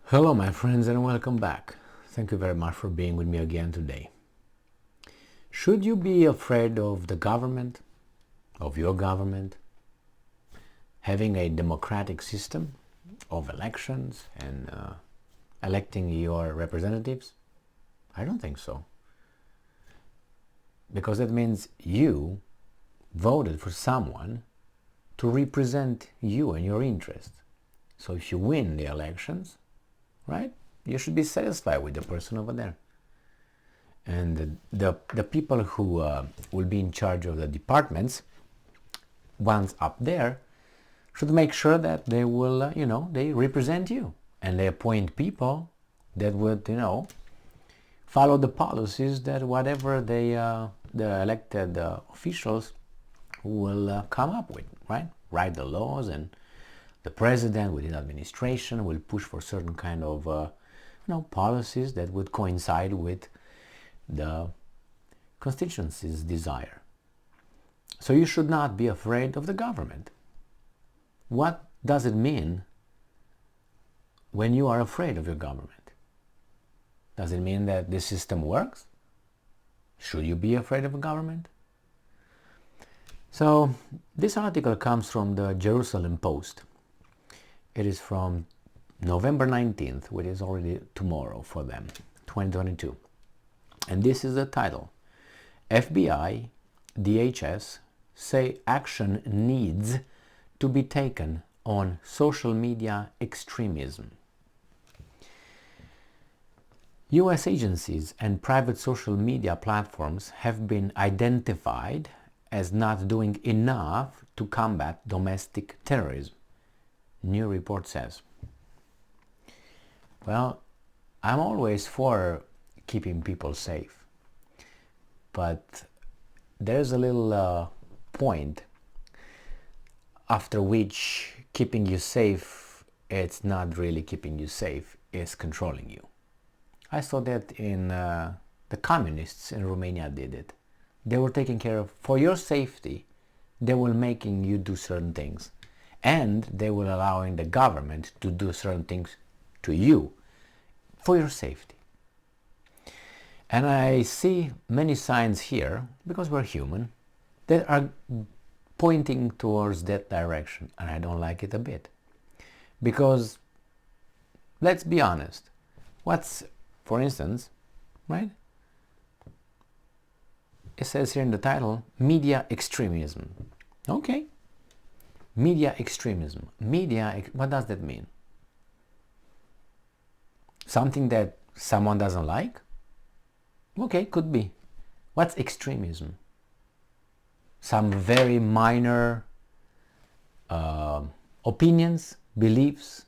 Hello my friends and welcome back. Thank you very much for being with me again today. Should you be afraid of the government, of your government, having a democratic system of elections and electing your representatives? I don't think so. Because that means you voted for someone to represent you and your interests. So if you win the elections, right, you should be satisfied with the person over there. And the people who will be in charge of the departments, ones up there, should make sure that they will, they represent you. And they appoint people that would, follow the policies that whatever they, the elected officials will come up with, right? Write the laws, and the president with his administration will push for certain kind of, policies that would coincide with the constituency's desire. So you should not be afraid of the government. What does it mean when you are afraid of your government? Does it mean that this system works? Should you be afraid of a government? So this article comes from the Jerusalem Post. It is from November 19th, which is already tomorrow for them, 2022. And this is the title: FBI, DHS say action needs to be taken on social media extremism. US agencies and private social media platforms have been identified as not doing enough to combat domestic terrorism, new report says. Well, I'm always for keeping people safe, but there's a little point after which keeping you safe, it's not really keeping you safe, it's controlling you. I saw that in the communists in Romania did it. They were taking care of, for your safety, they were making you do certain things, and they were allowing the government to do certain things to you for your safety. And I see many signs here, because we're human, that are pointing towards that direction, and I don't like it a bit. Because, let's be honest, what's, for instance, right? It says here in the title, media extremism. Okay. Media extremism. What does that mean? Something that someone doesn't like? Okay, could be. What's extremism? Some very minor opinions, beliefs,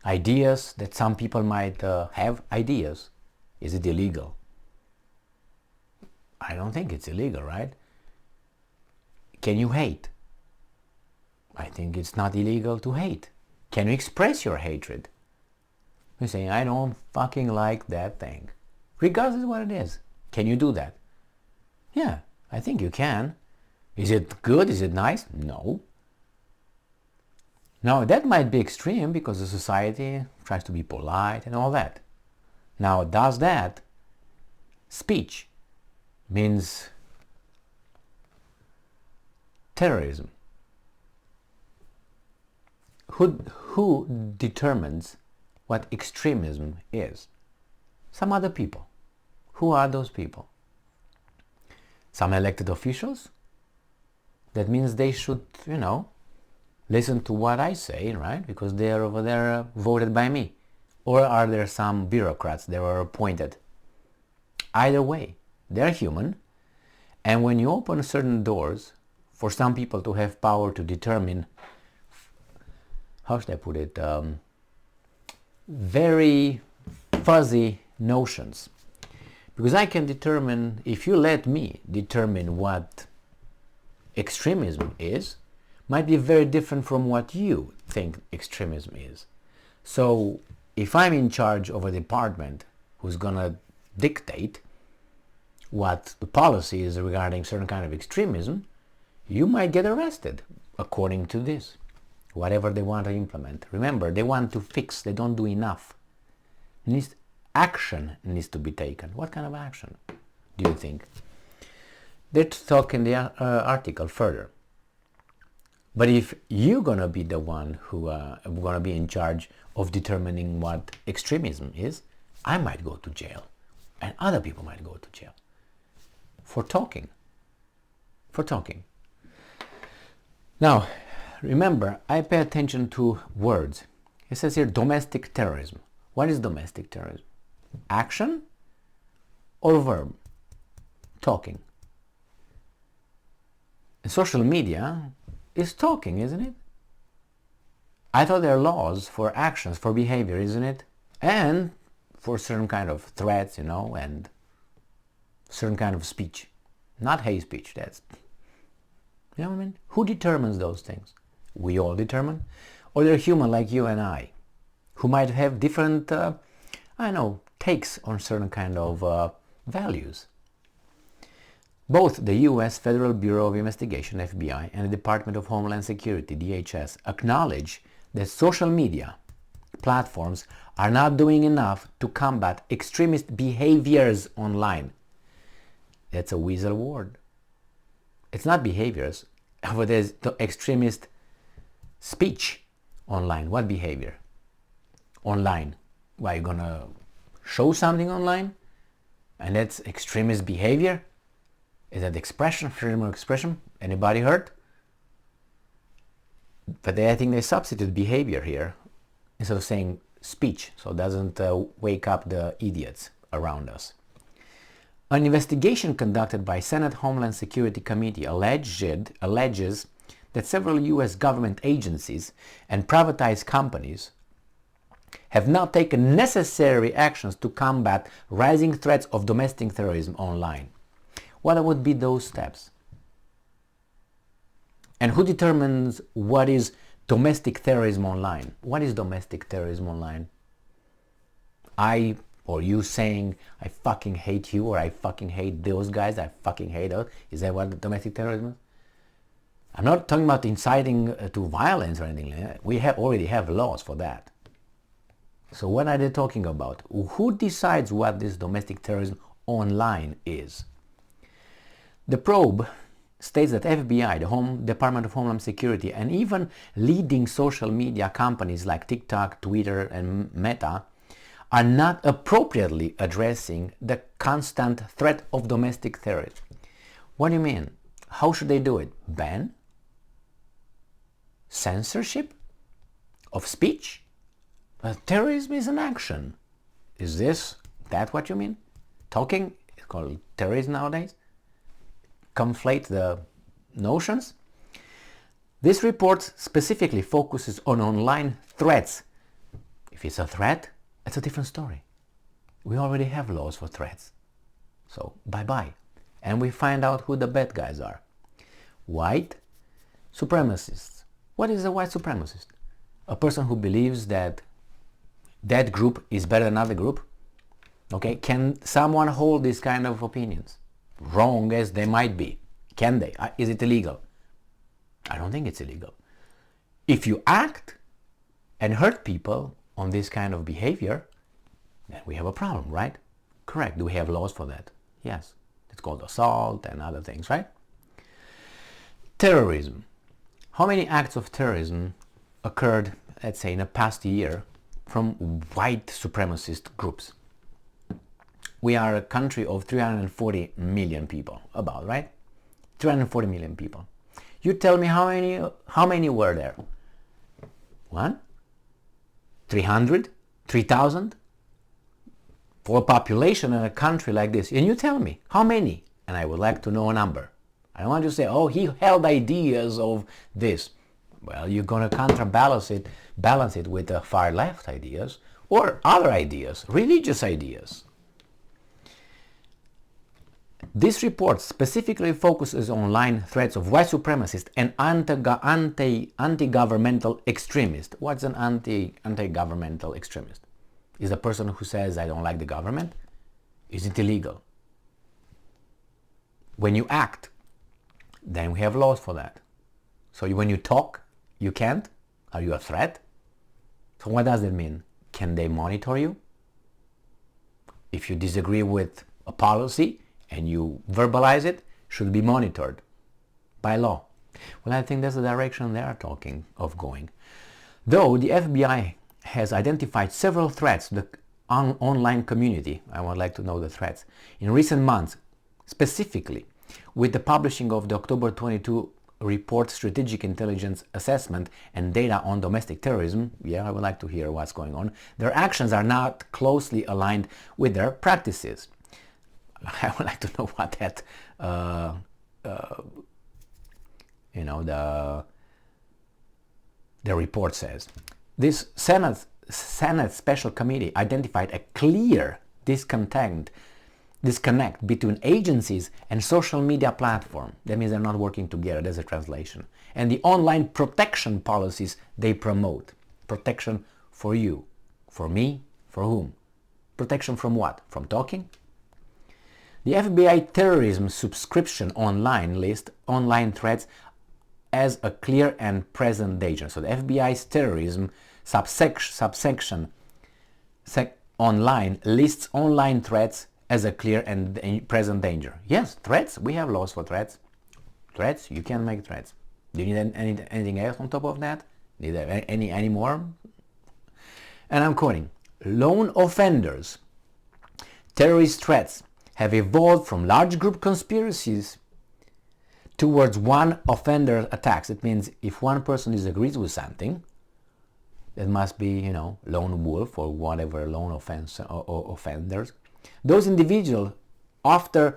ideas that some people might have ideas. Is it illegal? I don't think it's illegal, right? Can you hate? I think it's not illegal to hate. Can you express your hatred? You're saying, I don't fucking like that thing. Regardless of what it is. Can you do that? Yeah, I think you can. Is it good? Is it nice? No. Now, that might be extreme because the society tries to be polite and all that. Now, does that speech means terrorism? Who determines what extremism is? Some other people. Who are those people? Some elected officials? That means they should, listen to what I say, right? Because they are over there voted by me. Or are there some bureaucrats that were appointed? Either way, they're human. And when you open certain doors for some people to have power to determine, how should I put it, very fuzzy notions. Because I can determine, if you let me determine what extremism is, might be very different from what you think extremism is. So if I'm in charge of a department who's gonna dictate what the policy is regarding certain kind of extremism, you might get arrested according to this, whatever they want to implement. Remember, they want to fix, they don't do enough. Action needs to be taken. What kind of action do you think? They talk in the article further. But if you're gonna be the one who gonna be in charge of determining what extremism is, I might go to jail, and other people might go to jail for talking. For talking. Now, remember, I pay attention to words. It says here domestic terrorism. What is domestic terrorism? Action or verb? Talking. And social media is talking, isn't it? I thought there are laws for actions, for behavior, isn't it? And for certain kind of threats, and certain kind of speech. Not hate speech, that's... You know what I mean? Who determines those things? We all determine? Or they're human like you and I, who might have different, takes on certain kind of values. Both the U.S. Federal Bureau of Investigation, FBI, and the Department of Homeland Security, DHS, acknowledge that social media platforms are not doing enough to combat extremist behaviors online. That's a weasel word. It's not behaviors, but there's the extremist speech online. What behavior? Online. Why, you gonna show something online? And that's extremist behavior? Is that expression, freedom of expression? Anybody hurt? But I think they substitute behavior here instead of saying speech, so it doesn't wake up the idiots around us. An investigation conducted by Senate Homeland Security Committee alleges that several U.S. government agencies and privatized companies have not taken necessary actions to combat rising threats of domestic terrorism online. What would be those steps? And who determines what is domestic terrorism online? What is domestic terrorism online? I or you saying, I fucking hate you, or I fucking hate those guys, I fucking hate us. Is that what domestic terrorism is? I'm not talking about inciting to violence or anything like that. We already have laws for that. So what are they talking about? Who decides what this domestic terrorism online is? The probe states that FBI, the Department of Homeland Security, and even leading social media companies like TikTok, Twitter, and Meta are not appropriately addressing the constant threat of domestic terrorism. What do you mean? How should they do it? Ban? Censorship of speech? Terrorism is an action. Is that what you mean? Talking is called terrorism nowadays? Conflate the notions? This report specifically focuses on online threats. If it's a threat, it's a different story. We already have laws for threats. So bye-bye. And we find out who the bad guys are. White supremacists. What is a white supremacist? A person who believes that that group is better than another group? Okay, can someone hold these kind of opinions? Wrong as they might be. Can they? Is it illegal? I don't think it's illegal. If you act and hurt people on this kind of behavior, then we have a problem, right? Correct. Do we have laws for that? Yes. It's called assault and other things, right? Terrorism. How many acts of terrorism occurred, let's say, in the past year from white supremacist groups? We are a country of 340 million people, about, right? 340 million people. You tell me how many were there? 1? 300? 3,000? For a population in a country like this. And you tell me, how many? And I would like to know a number. I don't want you to say, oh, he held ideas of this. Well, you're going to counterbalance it with the far left ideas or other ideas, religious ideas. This report specifically focuses on online threats of white supremacists and anti-governmental extremists. What's an anti-governmental extremist? Is a person who says, I don't like the government? Is it illegal? When you act, then we have laws for that. So when you talk, you can't? Are you a threat? So what does it mean? Can they monitor you? if you disagree with a policy and you verbalize it, should be monitored by law. Well, I think that's the direction they are talking of going. Though the FBI has identified several threats to the online community, I would like to know the threats, in recent months, specifically with the publishing of the October 22 report, Strategic Intelligence Assessment and Data on Domestic Terrorism. Yeah, I would like to hear what's going on. Their actions are not closely aligned with their practices. I would like to know what that, the report says. This Senate Special Committee identified a clear disconnect between agencies and social media platform. That means they're not working together. There's a translation. And the online protection policies they promote. Protection for you, for me, for whom? Protection from what? From talking? The FBI terrorism subscription online list online threats as a clear and present danger. So the FBI's terrorism subsection online lists online threats as a clear and present danger. Yes, threats. We have laws for threats. Threats, you can make threats. Do you need anything else on top of that? Need any more? And I'm quoting, lone offenders, terrorist threats have evolved from large group conspiracies towards one offender attacks. It means if one person disagrees with something, that must be, lone wolf or whatever, lone offense or offenders. Those individuals often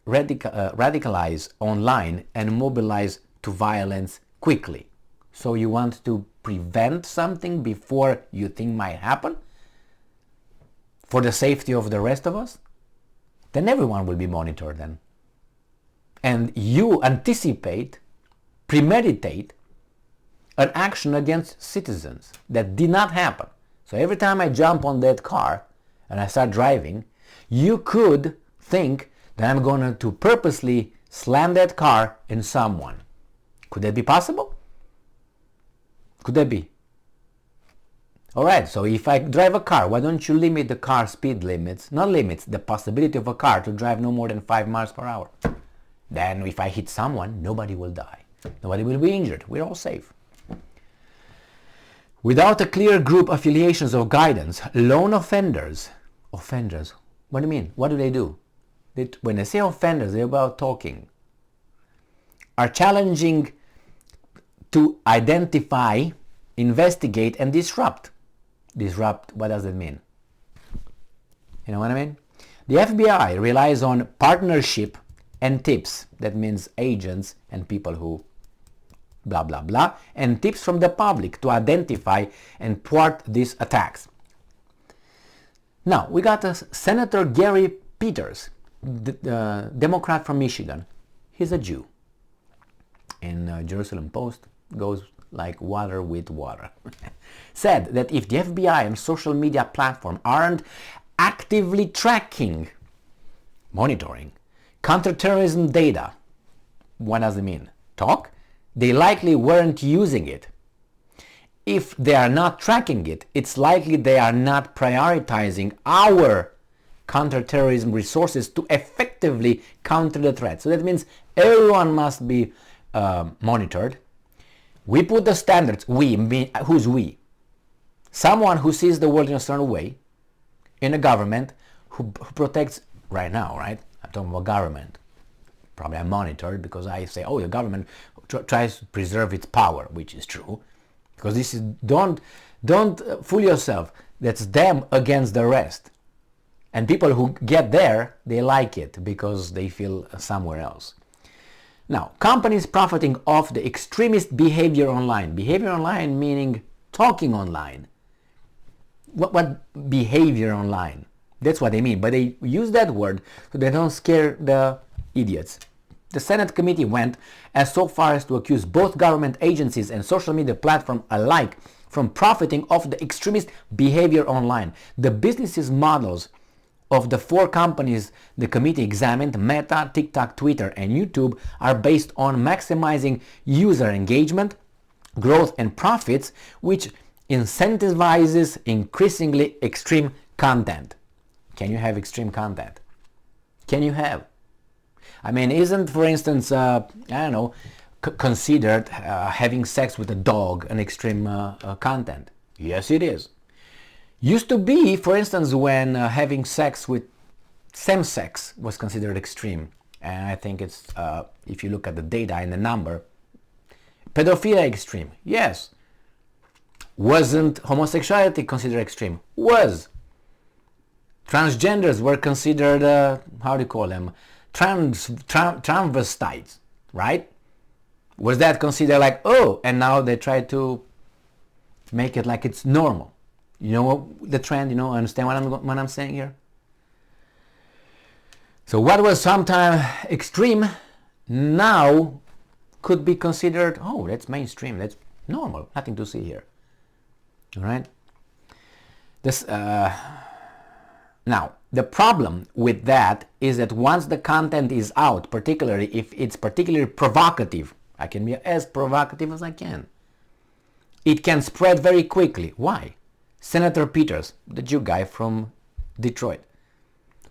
radicalize online and mobilize to violence quickly. So you want to prevent something before you think might happen for the safety of the rest of us? Then everyone will be monitored then. And you anticipate, premeditate an action against citizens that did not happen. So every time I jump on that car and I start driving, you could think that I'm going to purposely slam that car in someone. Could that be possible? Could that be? Alright, so if I drive a car, why don't you limit the car speed limits, not limits, the possibility of a car to drive no more than 5 miles per hour. Then if I hit someone, nobody will die. Nobody will be injured. We're all safe. Without a clear group affiliations or guidance, lone offenders, what do you mean? What do? When they say offenders, they're about talking, are challenging to identify, investigate, and disrupt. Disrupt, what does that mean? You know what I mean? The FBI relies on partnership and tips. That means agents and people who blah blah blah, and tips from the public to identify and thwart these attacks. Now we got Senator Gary Peters, the Democrat from Michigan. He's a Jew. In Jerusalem Post goes like water with water. Said that if the FBI and social media platform aren't actively tracking, monitoring counterterrorism data, what does it mean? Talk? They likely weren't using it. If they are not tracking it, it's likely they are not prioritizing our counterterrorism resources to effectively counter the threat. So that means everyone must be monitored. We put the standards. Who's we? Someone who sees the world in a certain way, in a government who protects, right now, right? I'm talking about government. Probably I'm monitored because I say, oh, the government tries to preserve its power, which is true. Because this is, don't fool yourself. That's them against the rest. And people who get there, they like it because they feel somewhere else. Now, companies profiting off the extremist behavior online. Behavior online meaning talking online. What behavior online? That's what they mean. But they use that word so they don't scare the idiots. The Senate committee went as so far as to accuse both government agencies and social media platforms alike from profiting off the extremist behavior online. The business models of the 4 companies the committee examined, Meta, TikTok, Twitter, and YouTube, are based on maximizing user engagement, growth, and profits, which incentivizes increasingly extreme content. Can you have extreme content? Can you have? I mean, isn't, for instance, I don't know, considered having sex with a dog an extreme content? Yes, it is. Used to be, for instance, when having sex with same sex was considered extreme. And I think it's, if you look at the data and the number, pedophilia extreme. Yes. Wasn't homosexuality considered extreme? Was. Transgenders were considered, how do you call them? Transvestites, right? Was that considered like, oh, and now they try to make it like it's normal? You know what, the trend, you know, understand what I'm saying here? So what was sometime extreme now could be considered, oh, that's mainstream, that's normal, nothing to see here. All right? This, now, the problem with that is that once the content is out, particularly if it's particularly provocative, I can be as provocative as I can, it can spread very quickly. Why? Senator Peters, the Jew guy from Detroit,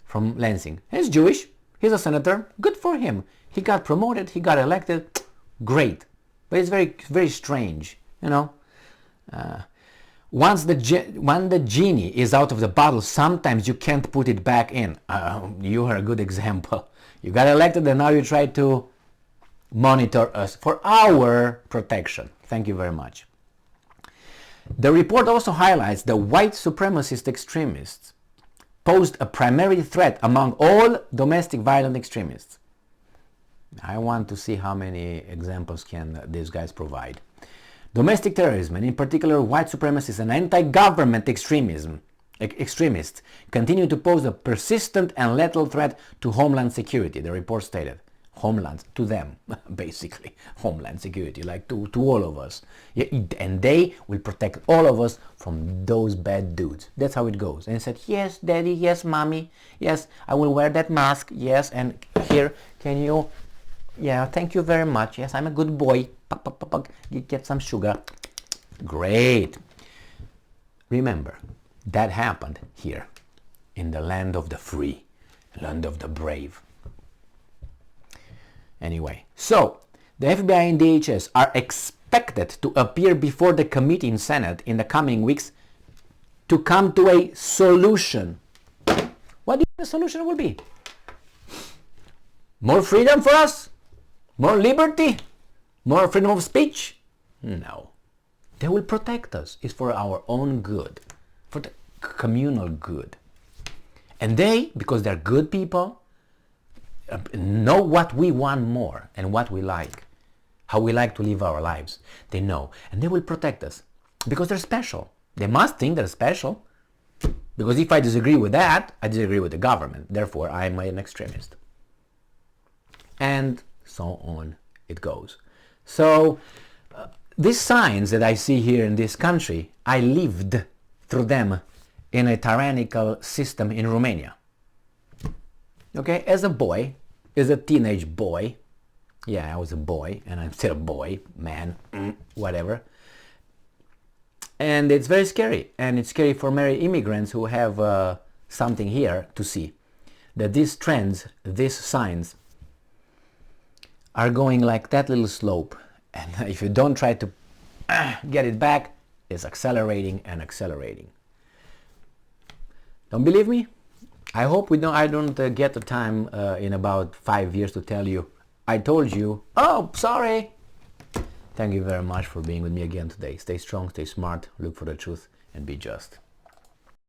from Lansing, he's Jewish, he's a senator, good for him. He got promoted, he got elected, great. But it's very, very strange, you know. When the genie is out of the bottle, sometimes you can't put it back in. You are a good example. You got elected and now you try to monitor us for our protection. Thank you very much. The report also highlights the white supremacist extremists posed a primary threat among all domestic violent extremists. I want to see how many examples can these guys provide. Domestic terrorism, and in particular white supremacists and anti-government extremists, continue to pose a persistent and lethal threat to homeland security, the report stated. Homeland, to them, basically. Homeland security, like to all of us. Yeah, and they will protect all of us from those bad dudes. That's how it goes. And he said, yes, daddy, yes, mommy, yes, I will wear that mask, yes, and here, can you, yeah, thank you very much, yes, I'm a good boy. Get some sugar. Great. Remember, that happened here, in the land of the free, land of the brave. Anyway, so the FBI and DHS are expected to appear before the committee in Senate in the coming weeks to come to a solution. What do you think the solution will be? More freedom for us? More liberty? More freedom of speech? No. They will protect us. It's for our own good, for the communal good. And they, because they're good people, know what we want more and what we like, how we like to live our lives. They know, and they will protect us because they're special. They must think they're special, because if I disagree with that, I disagree with the government. Therefore, I'm an extremist. And so on it goes. So these signs that I see here in this country, I lived through them in a tyrannical system in Romania. Okay, as a boy, as a teenage boy, yeah, I was a boy, and I'm still a boy, man, whatever. And it's very scary, and it's scary for many immigrants who have something here to see, that these trends, these signs, are going like that little slope, and if you don't try to get it back, it's accelerating and accelerating. Don't believe me? I hope I don't get the time in about 5 years to tell you, I told you, oh, sorry. Thank you very much for being with me again today. Stay strong, stay smart, look for the truth, and be just.